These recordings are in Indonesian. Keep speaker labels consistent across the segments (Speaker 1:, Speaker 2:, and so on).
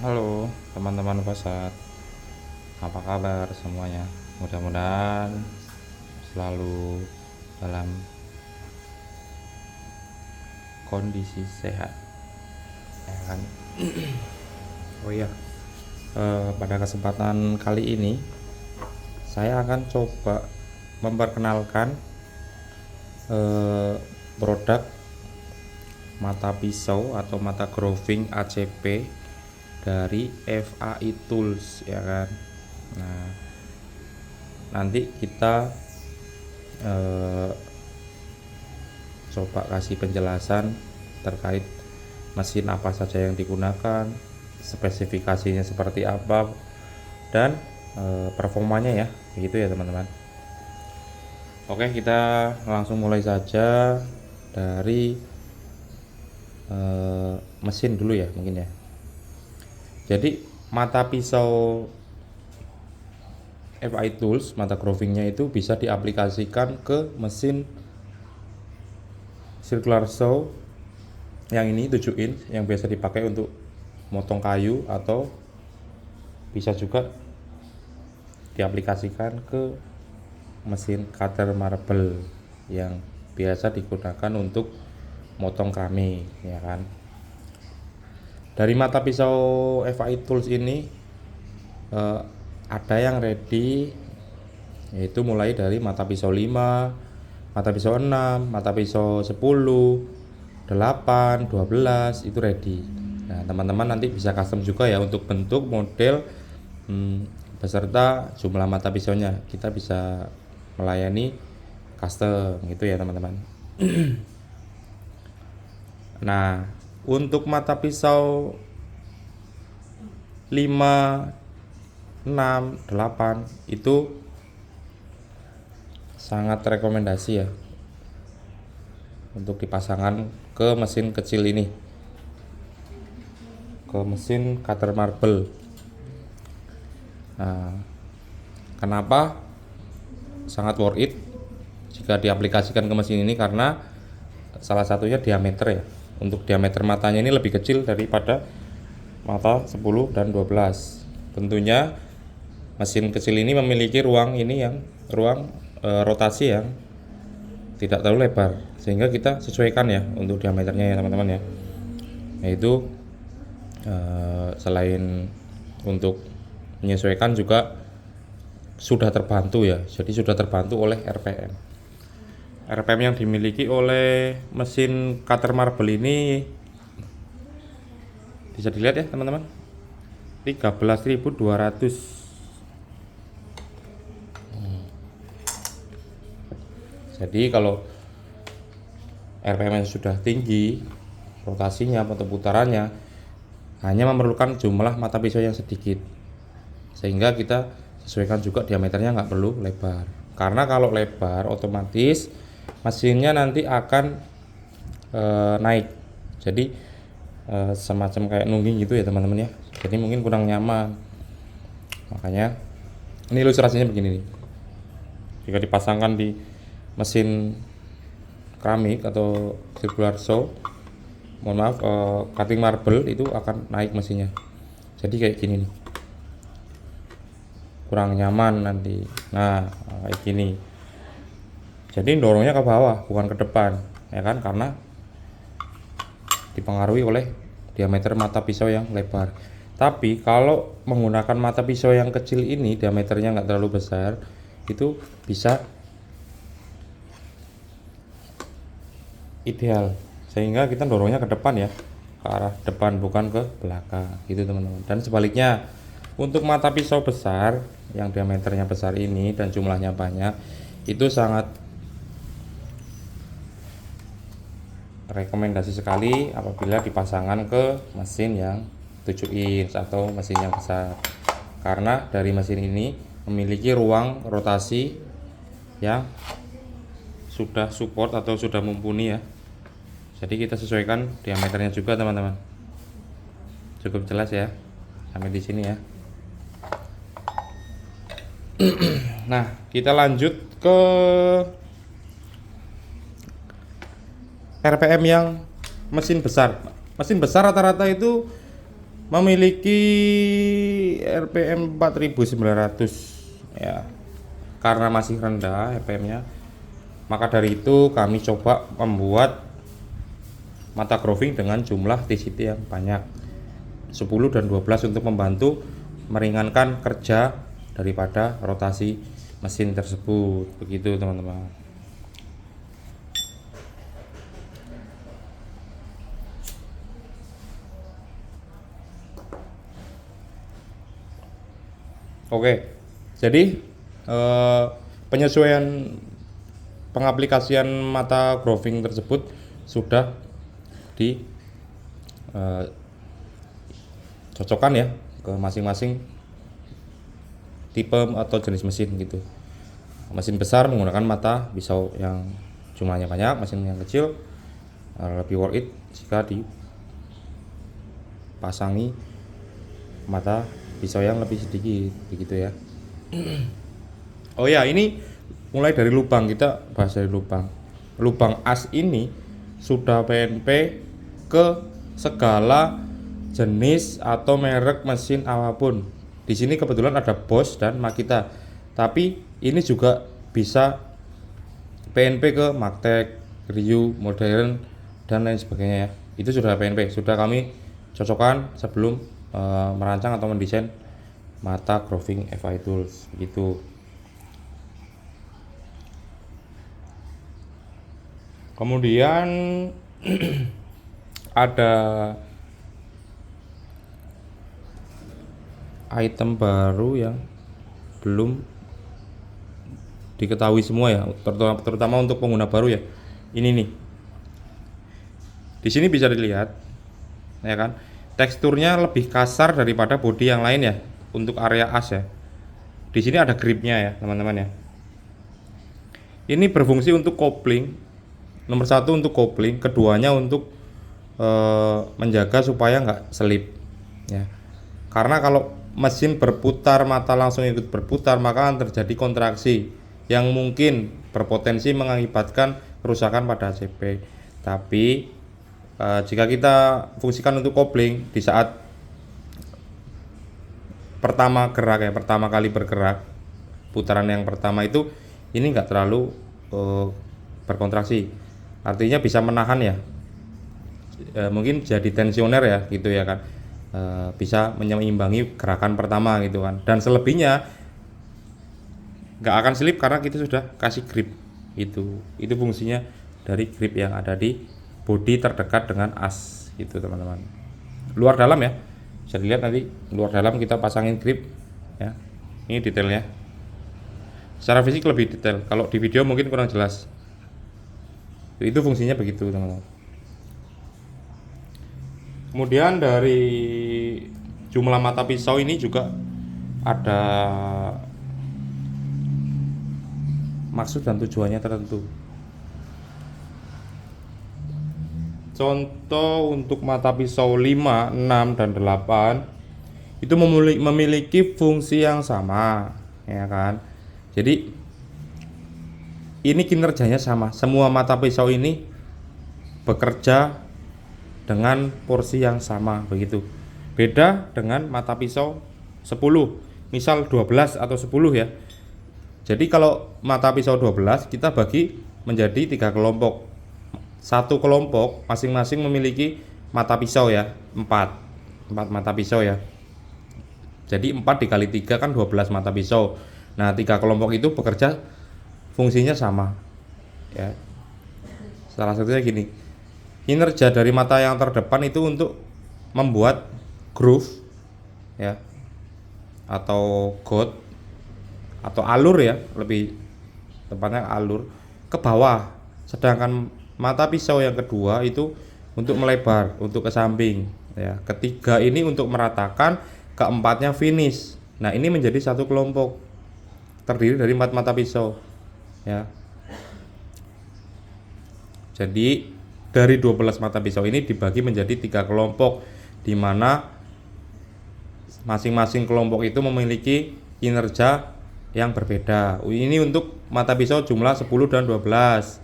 Speaker 1: Halo teman-teman Fasad, apa kabar semuanya? Mudah-mudahan selalu dalam kondisi sehat, ya kan? Oh iya, pada kesempatan kali ini saya akan coba memperkenalkan produk mata pisau atau mata groving ACP dari FAI Tools, ya kan. Nah, nanti kita coba kasih penjelasan terkait mesin apa saja yang digunakan, spesifikasinya seperti apa, dan performanya ya, begitu ya teman-teman. Oke, kita langsung mulai saja dari mesin dulu ya mungkin ya. Jadi mata pisau FI Tools, mata grovingnya itu bisa diaplikasikan ke mesin circular saw yang ini 7 inch yang biasa dipakai untuk motong kayu, atau bisa juga diaplikasikan ke mesin cutter marble yang biasa digunakan untuk motong keramik, ya kan. Dari mata pisau FAI Tools ini ada yang ready, yaitu mulai dari mata pisau 5, mata pisau 6, mata pisau 10, 8, 12 itu ready. Nah, teman-teman nanti bisa custom juga ya untuk bentuk, model, beserta jumlah mata pisaunya. Kita bisa melayani custom gitu ya teman-teman. Nah, untuk mata pisau 5, 6, 8 itu sangat rekomendasi ya untuk dipasangkan ke mesin kecil ini, ke mesin cutter marble. Nah, kenapa sangat worth it jika diaplikasikan ke mesin ini? Karena salah satunya diameter ya. Untuk diameter matanya ini lebih kecil daripada mata 10 dan 12. Tentunya mesin kecil ini memiliki ruang rotasi yang tidak terlalu lebar, sehingga kita sesuaikan ya untuk diameternya ya teman-teman ya. Yaitu selain untuk menyesuaikan juga sudah terbantu ya. Jadi sudah terbantu oleh RPM. RPM yang dimiliki oleh mesin cutter marble ini bisa dilihat ya teman-teman, 13.200. Jadi kalau RPM sudah tinggi, rotasinya atau putarannya hanya memerlukan jumlah mata pisau yang sedikit, sehingga kita sesuaikan juga diameternya, nggak perlu lebar. Karena kalau lebar otomatis mesinnya nanti akan naik, jadi semacam kayak nungging gitu ya teman-teman ya. Jadi mungkin kurang nyaman. Makanya ini ilustrasinya begini nih. Jika dipasangkan di mesin keramik atau circular saw, mohon maaf, cutting marble, itu akan naik mesinnya. Jadi kayak gini nih, kurang nyaman nanti. Nah, kayak gini. Jadi dorongnya ke bawah bukan ke depan, ya kan, karena dipengaruhi oleh diameter mata pisau yang lebar. Tapi kalau menggunakan mata pisau yang kecil ini, diameternya nggak terlalu besar, itu bisa ideal, sehingga kita dorongnya ke depan ya, ke arah depan bukan ke belakang gitu teman-teman. Dan sebaliknya untuk mata pisau besar yang diameternya besar ini dan jumlahnya banyak, itu sangat rekomendasi sekali apabila dipasangkan ke mesin yang 7 inch atau mesin yang besar, karena dari mesin ini memiliki ruang rotasi yang sudah support atau sudah mumpuni ya. Jadi kita sesuaikan diameternya juga teman-teman. Cukup jelas ya sampai di sini ya. Nah, kita lanjut ke RPM yang mesin besar. Mesin besar rata-rata itu memiliki RPM 4900 ya. Karena masih rendah RPM-nya, maka dari itu kami coba membuat mata grooving dengan jumlah TCT yang banyak, 10 dan 12, untuk membantu meringankan kerja daripada rotasi mesin tersebut. Begitu teman-teman. Oke, jadi penyesuaian pengaplikasian mata grooving tersebut sudah di cocokkan ya ke masing-masing tipe atau jenis mesin gitu. Mesin besar menggunakan mata pisau yang jumlahnya banyak, mesin yang kecil lebih worth it jika dipasangi mata pisau yang lebih sedikit, begitu ya. Oh ya, ini mulai dari lubang, kita bahas dari lubang. Lubang as ini sudah PNP ke segala jenis atau merek mesin apapun. Di sini kebetulan ada Bosch dan Makita, tapi ini juga bisa PNP ke Magtech, Ryu, Modern dan lain sebagainya ya. Itu sudah PNP, sudah kami cocokkan sebelum merancang atau mendesain mata grooving FI Tools gitu. Kemudian ada item baru yang belum diketahui semua ya, terutama untuk pengguna baru ya. Ini nih, di sini bisa dilihat ya kan, teksturnya lebih kasar daripada bodi yang lain ya untuk area as ya. Di sini ada gripnya ya teman-teman ya. Ini berfungsi untuk kopling. Nomor satu untuk kopling, keduanya untuk menjaga supaya nggak selip ya. Karena kalau mesin berputar, mata langsung ikut berputar, maka akan terjadi kontraksi yang mungkin berpotensi mengakibatkan kerusakan pada ACP. Tapi jika kita fungsikan untuk kopling di saat pertama gerak ya, pertama kali bergerak, putaran yang pertama itu ini enggak terlalu berkontraksi, artinya bisa menahan ya, mungkin jadi tensioner ya gitu ya kan, bisa menyeimbangi gerakan pertama gitu kan, dan selebihnya nggak akan slip karena kita sudah kasih grip. Itu fungsinya dari grip yang ada di bodi terdekat dengan as gitu teman-teman. Luar dalam ya, bisa dilihat nanti luar dalam kita pasangin grip ya. Ini detailnya, secara fisik lebih detail, kalau di video mungkin kurang jelas. Itu fungsinya begitu teman-teman. Kemudian dari jumlah mata pisau ini juga ada maksud dan tujuannya tertentu. Contoh untuk mata pisau 5, 6, dan 8 itu memiliki fungsi yang sama ya kan. Jadi ini kinerjanya sama. Semua mata pisau ini bekerja dengan porsi yang sama begitu. Beda dengan mata pisau 10, misal 12 atau 10 ya. Jadi kalau mata pisau 12 kita bagi menjadi 3 kelompok. Satu kelompok masing-masing memiliki mata pisau ya, 4 mata pisau ya. Jadi 4 dikali 3 kan 12 mata pisau. Nah 3 kelompok itu bekerja fungsinya sama ya. Salah satunya gini, kinerja dari mata yang terdepan itu untuk membuat groove ya, atau got, atau alur ya, lebih tepatnya alur ke bawah. Sedangkan mata pisau yang kedua itu untuk melebar, untuk ke samping ya. Ketiga ini untuk meratakan, keempatnya finish. Nah ini menjadi satu kelompok terdiri dari 4 mata pisau ya. Jadi dari 12 mata pisau ini dibagi menjadi 3 kelompok, di mana masing-masing kelompok itu memiliki kinerja yang berbeda. Ini untuk mata pisau jumlah 10 dan 12.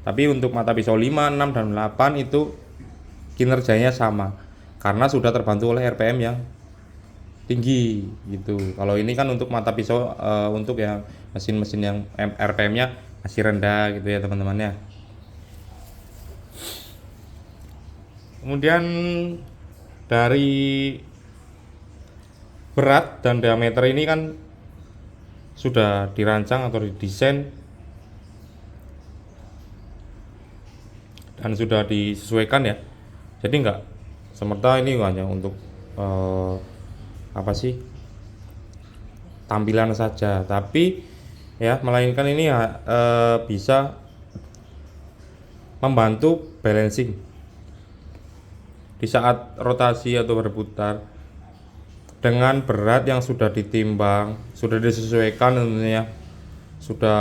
Speaker 1: Tapi untuk mata pisau 5, 6, dan 8 itu kinerjanya sama. karena sudah terbantu oleh RPM yang tinggi gitu. Kalau ini kan untuk mata pisau untuk yang mesin-mesin yang RPM-nya masih rendah gitu ya teman-teman ya. Kemudian dari berat dan diameter ini kan sudah dirancang atau didesain dan sudah disesuaikan ya. Jadi enggak semerta ini hanya untuk tampilan saja, tapi ya melainkan ini bisa membantu balancing di saat rotasi atau berputar dengan berat yang sudah ditimbang, sudah disesuaikan tentunya, sudah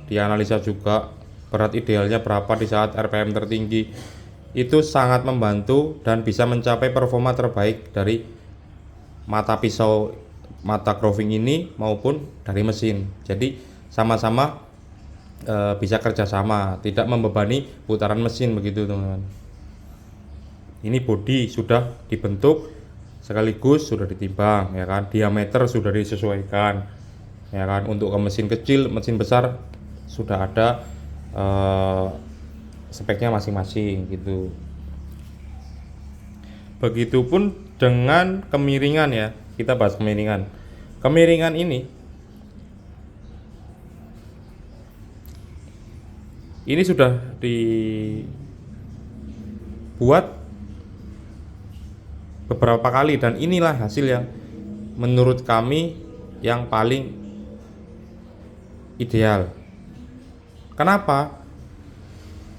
Speaker 1: dianalisa juga berat idealnya berapa di saat RPM tertinggi. Itu sangat membantu dan bisa mencapai performa terbaik dari mata pisau mata grooving ini maupun dari mesin. Jadi sama-sama bisa kerjasama, tidak membebani putaran mesin begitu teman-teman. Ini bodi sudah dibentuk sekaligus sudah ditimbang ya kan, diameter sudah disesuaikan ya kan. Untuk ke mesin kecil, mesin besar sudah ada speknya masing-masing gitu. Begitupun dengan kemiringan ya, kita bahas kemiringan. Kemiringan ini sudah dibuat beberapa kali dan inilah hasil yang menurut kami yang paling ideal. Kenapa?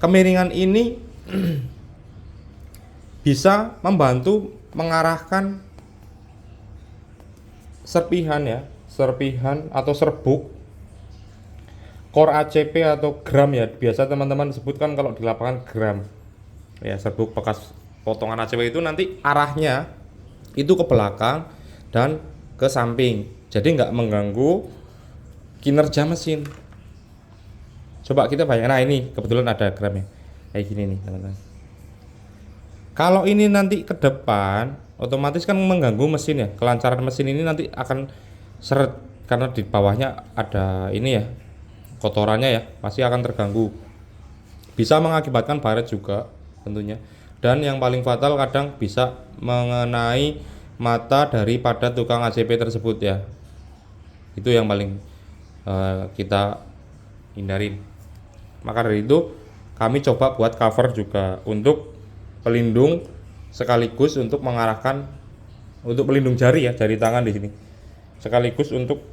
Speaker 1: Kemiringan ini bisa membantu mengarahkan serpihan atau serbuk core ACP atau gram ya, biasa teman-teman sebutkan kalau di lapangan gram ya. Serbuk bekas potongan ACP itu nanti arahnya itu ke belakang dan ke samping, jadi nggak mengganggu kinerja mesin. Coba kita bayangkan, nah ini kebetulan ada gramnya kayak gini nih teman-teman. Kalau ini nanti ke depan otomatis kan mengganggu mesin ya, kelancaran mesin ini nanti akan seret karena di bawahnya ada ini ya, kotorannya ya, pasti akan terganggu, bisa mengakibatkan baret juga tentunya. Dan yang paling fatal kadang bisa mengenai mata daripada tukang ACP tersebut ya. Itu yang paling kita hindarin. Maka dari itu kami coba buat cover juga untuk pelindung sekaligus untuk mengarahkan, untuk pelindung jari ya, jari tangan di sini. Sekaligus untuk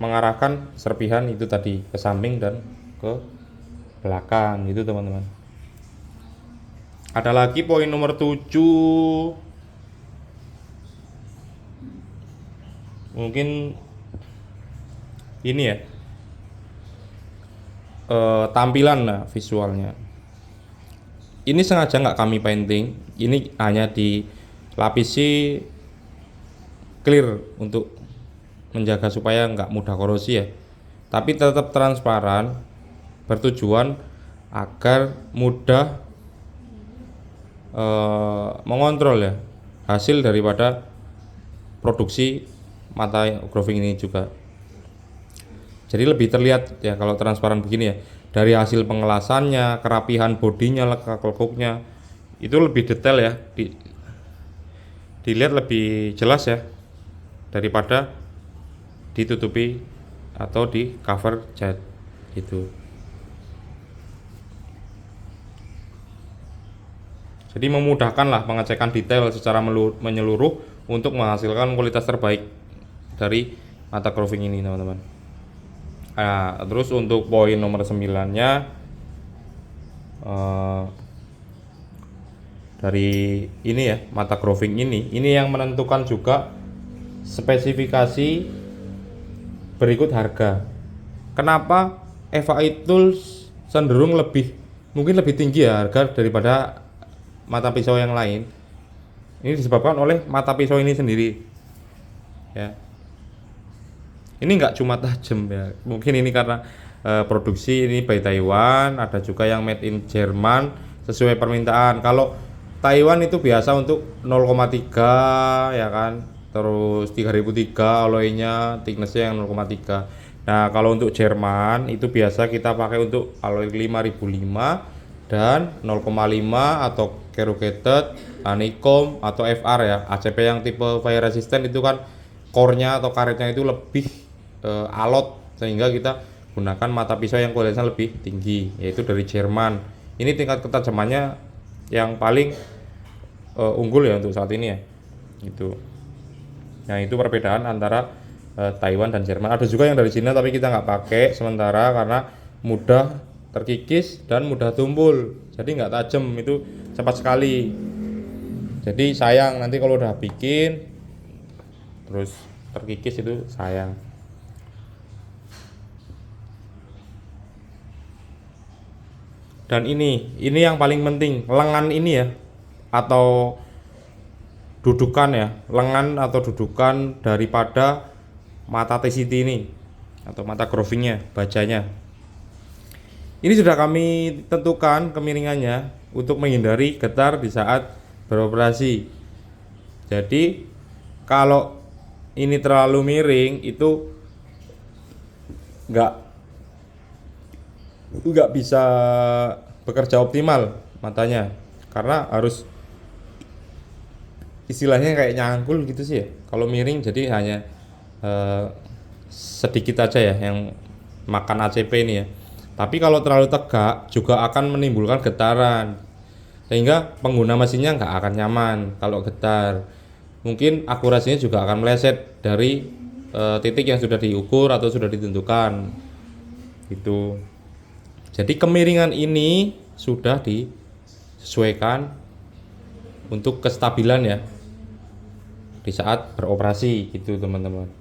Speaker 1: mengarahkan serpihan itu tadi ke samping dan ke belakang itu teman-teman. Ada lagi poin nomor 7, mungkin ini ya, tampilan visualnya. Ini sengaja nggak kami painting, ini hanya dilapisi clear untuk menjaga supaya nggak mudah korosi ya, tapi tetap transparan, bertujuan agar mudah mengontrol ya hasil daripada produksi mata grooving ini juga. Jadi lebih terlihat ya kalau transparan begini ya, dari hasil pengelasannya, kerapihan bodinya, lekuk-lekuknya itu lebih detail ya, dilihat lebih jelas ya daripada ditutupi atau di cover cat gitu. Jadi memudahkan lah pengecekan detail secara menyeluruh untuk menghasilkan kualitas terbaik dari mata grooving ini teman-teman. Nah, terus untuk poin nomor 9-nya dari ini ya, mata grooving ini yang menentukan juga spesifikasi berikut harga. Kenapa FAI Tools cenderung mungkin lebih tinggi ya harga daripada mata pisau yang lain? Ini disebabkan oleh mata pisau ini sendiri ya. Ini nggak cuma tajam ya, mungkin ini karena produksi ini by Taiwan, ada juga yang made in Jerman sesuai permintaan. Kalau Taiwan itu biasa untuk 0,3 ya kan, terus 3003 alloy-nya thickness-nya yang 0,3. Nah kalau untuk Jerman itu biasa kita pakai untuk alloy 5005 dan 0,5 atau corrugated, honeycomb atau FR ya. ACP yang tipe fire resistant itu kan core-nya atau karetnya itu lebih alot, sehingga kita gunakan mata pisau yang kualitasnya lebih tinggi, yaitu dari Jerman. Ini tingkat ketajamannya yang paling unggul ya untuk saat ini ya, gitu. Nah itu perbedaan antara Taiwan dan Jerman. Ada juga yang dari Cina tapi kita nggak pakai sementara karena mudah terkikis dan mudah tumpul, jadi nggak tajam, itu cepat sekali. Jadi sayang nanti kalau udah bikin terus terkikis, itu sayang. Dan ini yang paling penting, lengan ini ya, atau dudukan ya, lengan atau dudukan daripada mata TCT ini atau mata grovingnya, bajanya. Ini sudah kami tentukan kemiringannya untuk menghindari getar di saat beroperasi. Jadi kalau ini terlalu miring itu nggak bisa bekerja optimal matanya, karena harus istilahnya kayak nyangkul gitu sih ya. Kalau miring jadi hanya sedikit aja ya yang makan ACP ini ya. Tapi kalau terlalu tegak juga akan menimbulkan getaran, sehingga pengguna mesinnya nggak akan nyaman kalau getar. Mungkin akurasinya juga akan meleset dari titik yang sudah diukur atau sudah ditentukan gitu. Jadi kemiringan ini sudah disesuaikan untuk kestabilan ya di saat beroperasi gitu teman-teman.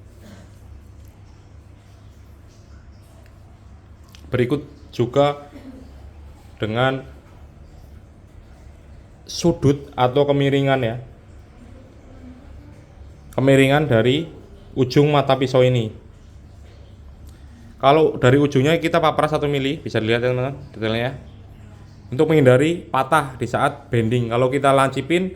Speaker 1: Berikut juga dengan sudut atau kemiringan ya, kemiringan dari ujung mata pisau ini. Kalau dari ujungnya kita papras 1 mili, bisa dilihat teman-teman detailnya, untuk menghindari patah di saat bending. Kalau kita lancipin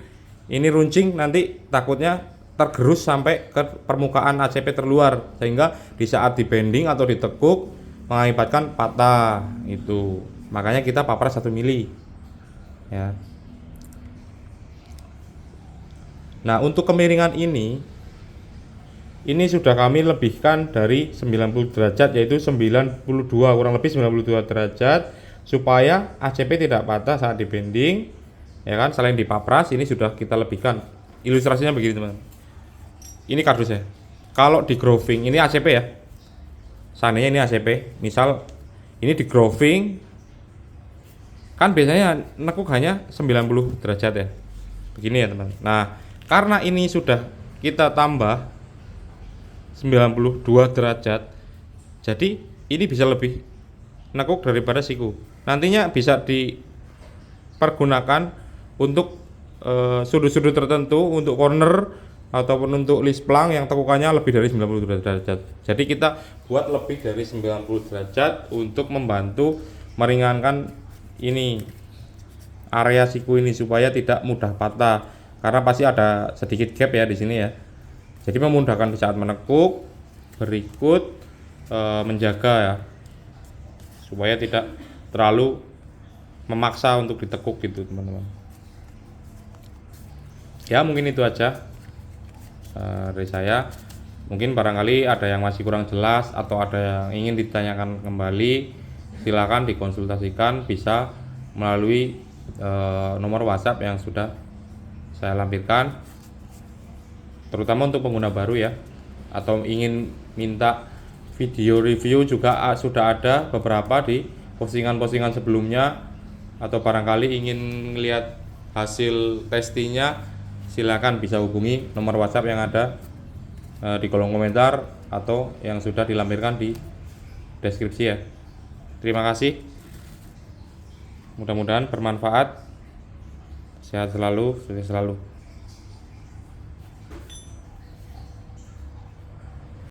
Speaker 1: ini runcing, nanti takutnya tergerus sampai ke permukaan ACP terluar, sehingga di saat di bending atau ditekuk mengakibatkan patah itu. Makanya kita papras 1 mili ya. Nah untuk kemiringan ini sudah kami lebihkan dari 90 derajat, yaitu 92, kurang lebih 92 derajat, supaya ACP tidak patah saat di bending ya kan. Selain dipapras, ini sudah kita lebihkan. Ilustrasinya begini teman-teman, ini kardusnya. Kalau di groving ini ACP ya, seandainya ini ACP, misal ini di groving kan biasanya nekuk hanya 90 derajat ya, begini ya teman. Nah karena ini sudah kita tambah 92 derajat, jadi ini bisa lebih nekuk daripada siku. Nantinya bisa dipergunakan untuk sudut-sudut tertentu, untuk corner ataupun untuk list plank yang tekukannya lebih dari 90 derajat. Jadi kita buat lebih dari 90 derajat untuk membantu meringankan ini area siku ini supaya tidak mudah patah, karena pasti ada sedikit gap ya di sini ya. Jadi memudahkan di saat menekuk, berikut menjaga ya, supaya tidak terlalu memaksa untuk ditekuk gitu teman-teman. Ya mungkin itu aja dari saya. Mungkin barangkali ada yang masih kurang jelas atau ada yang ingin ditanyakan kembali, silakan dikonsultasikan, bisa melalui nomor WhatsApp yang sudah saya lampirkan, terutama untuk pengguna baru ya, atau ingin minta video review juga sudah ada beberapa di postingan-postingan sebelumnya, atau barangkali ingin melihat hasil testingnya, silakan bisa hubungi nomor WhatsApp yang ada di kolom komentar atau yang sudah dilampirkan di deskripsi ya. Terima kasih, mudah-mudahan bermanfaat. Sehat selalu, sukses selalu.